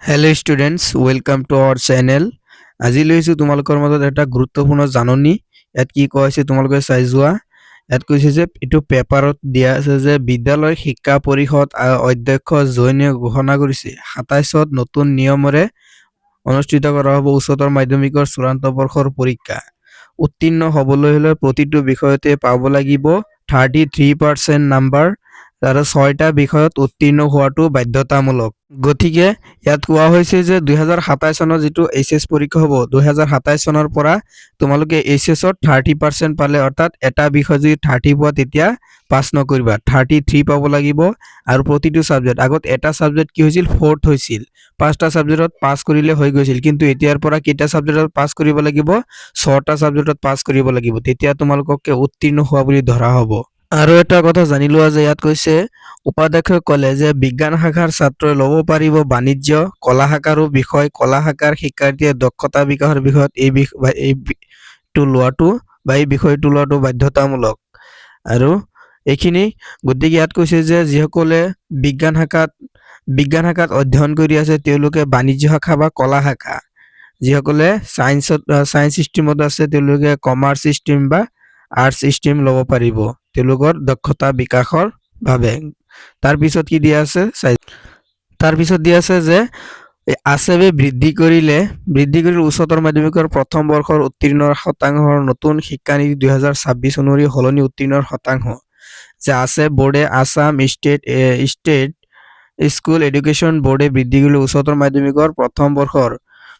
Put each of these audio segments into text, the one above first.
Hello' students welcome to our channel. আজি লৈছোঁ তোমালোকৰ মাজত এটা গুৰুত্বপূৰ্ণ জাননী। ইয়াত কি কোৱা হৈছে তোমালোকে চাই যোৱা। ইয়াত কৈছে যে এইটো পেপাৰত দিয়া আছে যে বিদ্যালয় শিক্ষা পৰিষদ অধ্যক্ষ জয়নীয়ে ঘোষণা কৰিছে ২৭ত নতুন নিয়মেৰে অনুষ্ঠিত কৰা হ'ব উচ্চতৰ মাধ্যমিকৰ চূড়ান্ত বৰ্ষৰ পৰীক্ষা। উত্তীৰ্ণ হ'বলৈ হ'লে প্ৰতিটো বিষয়তে পাব লাগিব 33% নাম্বাৰ আৰু 6টা বিষয়ত উত্তীৰ্ণ হোৱাটো বাধ্যতামূলক। গতিকে ইয়াত কোৱা হৈছে যে 2027 চনৰ যিটো এইচএছ পৰীক্ষা হ'ব 2027 চনৰ পৰা তোমালোকে এইচএছত 30% পালে, অৰ্থাৎ এটা বিষয় যদি 30 পোৱা তেতিয়া পাছ নকৰিবা, 33 পাব লাগিব। আৰু প্ৰতিটো ছাবজেক্ট, আগত এটা ছাবজেক্ট কি হৈছিল, ফ'ৰ্থ হৈছিল, 5টা ছাবজেক্টত পাছ কৰিলে হৈ গৈছিল, কিন্তু এতিয়াৰ পৰা কেইটা ছাবজেক্টত পাছ কৰিব লাগিব, 6টা ছাবজেক্টত পাছ কৰিব লাগিব, তেতিয়া তোমালোককে উত্তীৰ্ণ হোৱা বুলি ধৰা হ'ব। আৰু এটা কথা জানি লোৱা যে ইয়াত কৈছে উপাধ্যক্ষই ক'লে যে বিজ্ঞান শাখাৰ ছাত্ৰই ল'ব পাৰিব বাণিজ্য, কলা শাখাৰো বিষয়, কলা শাখাৰ শিক্ষাৰ্থীয়ে দক্ষতা বিকাশৰ বিষয়ত এই বিষয়টো লোৱাটো বাধ্যতামূলক। আৰু এইখিনি, গতিকে ইয়াত কৈছে যে যিসকলে বিজ্ঞান শাখাত অধ্যয়ন কৰি আছে তেওঁলোকে বাণিজ্য শাখা বা কলা শাখা, যিসকলে ছায়েন্স ষ্ট্ৰীমত আছে তেওঁলোকে কমাৰ্চ ষ্ট্ৰীম বা আৰ্টছ ষ্ট্ৰীম ল'ব পাৰিব তেওঁলোকৰ দক্ষতা বিকাশৰ বাবে। তাৰপিছত কি দিয়া আছে, তাৰপিছত দিয়া আছে যে আছেবে বৃদ্ধি কৰিলে উচ্চতৰ মাধ্যমিকৰ প্ৰথম বৰ্ষৰ উত্তীৰ্ণৰ শতাংশৰ নতুন শিক্ষানীতি 2026 অনুসৰি সলনি উত্তীৰ্ণৰ শতাংশ যে আছে বোৰ্ডে আছাম ষ্টেট স্কুল এডুকেশ্যন বোৰ্ডে বৃদ্ধি কৰিলে উচ্চতৰ মাধ্যমিকৰ প্ৰথম বৰ্ষৰ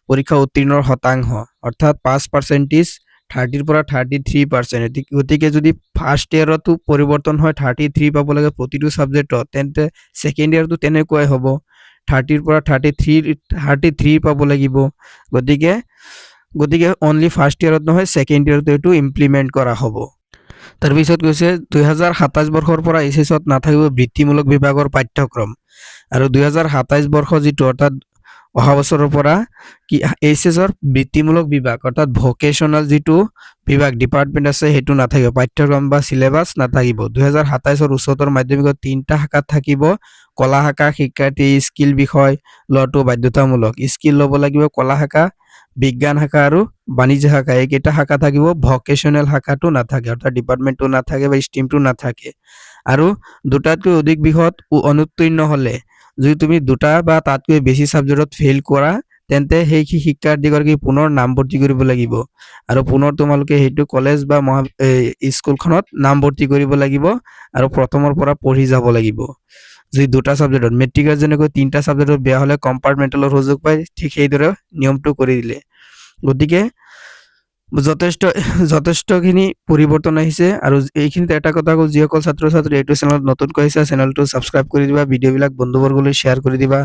পৰীক্ষা উত্তীৰ্ণৰ শতাংশ, অৰ্থাৎ 5% 30ৰ পৰা 33%। গতিকে যদি ফাৰ্ষ্ট ইয়াৰতো পৰিৱৰ্তন হয় 33 পাব লাগে প্ৰতিটো ছাবজেক্টত, তেন্তে ছেকেণ্ড ইয়াৰতো তেনেকুৱাই হ'ব, 30ৰ পৰা 33 পাব লাগিব। গতিকে অনলি ফাৰ্ষ্ট ইয়াৰত নহয় ছেকেণ্ড ইয়াৰতো এইটো ইমপ্লিমেণ্ট কৰা হ'ব। তাৰপিছত কৈছে 2027 বৰ্ষৰ পৰা এইচএছত নাথাকিব বৃত্তিমূলক বিভাগৰ পাঠ্যক্ৰম, আৰু 2027 বৰ্ষ যিটো অৰ্থাৎ অহা বছৰৰ পৰা কি এইচএছৰ বৃত্তিমূলক বিভাগ অৰ্থাৎ ভোকেশ্যনেল যিটো বিভাগ ডিপাৰ্টমেণ্ট আছে সেইটো নাথাকিব, পাঠ্যক্ৰম বা চিলেবাছ নাথাকিব। 2027 উচ্চতৰ মাধ্যমিকত 3টা শাখাত থাকিব, কলা শাখা শিক্ষাৰ্থী স্কিল বিষয় লোৱাটো বাধ্যতামূলক, স্কিল ল'ব লাগিব কলা শাখা, বিজ্ঞান শাখা আৰু বাণিজ্য শাখা, এইকেইটা শাখা থাকিব, ভকেশ্যনেল শাখাটো নাথাকে, অৰ্থাৎ ডিপাৰ্টমেণ্টটো নাথাকে বা ষ্ট্ৰীমটো নাথাকে। আৰু দুটাতকৈ অধিক বিষয়ত অনুত্তীৰ্ণ হ'লে, যদি তুমি 2টা বা তাতকৈ বেছি ছাবজেক্টত ফেইল কৰা তেন্তে সেই শিক্ষাৰ্থীগৰাকী পুনৰ নামভৰ্তি কৰিব লাগিব, আৰু পুনৰ তোমালোকে সেইটো কলেজ বা স্কুলখনত নামভৰ্তি কৰিব লাগিব আৰু প্ৰথমৰ পৰা পঢ়ি যাব লাগিব। যদি 2টা ছাবজেক্টত, মেট্ৰিকত যেনেকৈ 3টা ছাবজেক্টত বেয়া হ'লে কম্পাৰ্টমেণ্টেলৰ সুযোগ পায়, ঠিক সেইদৰে নিয়মটো কৰি দিলে। গতিকে যথেষ্টখিনি পৰিৱৰ্তন আহিছে। আৰু এইখিনিতে এটা কথা কওঁ, যিসকল ছাত্ৰ ছাত্ৰী এইটো চেনেলত নতুনকৈ আহিছে চেনেলটো ছাবস্ক্ৰাইব কৰি দিবা, ভিডিঅ'বিলাক বন্ধুবৰ্গলৈ শ্বেয়াৰ কৰি দিবা।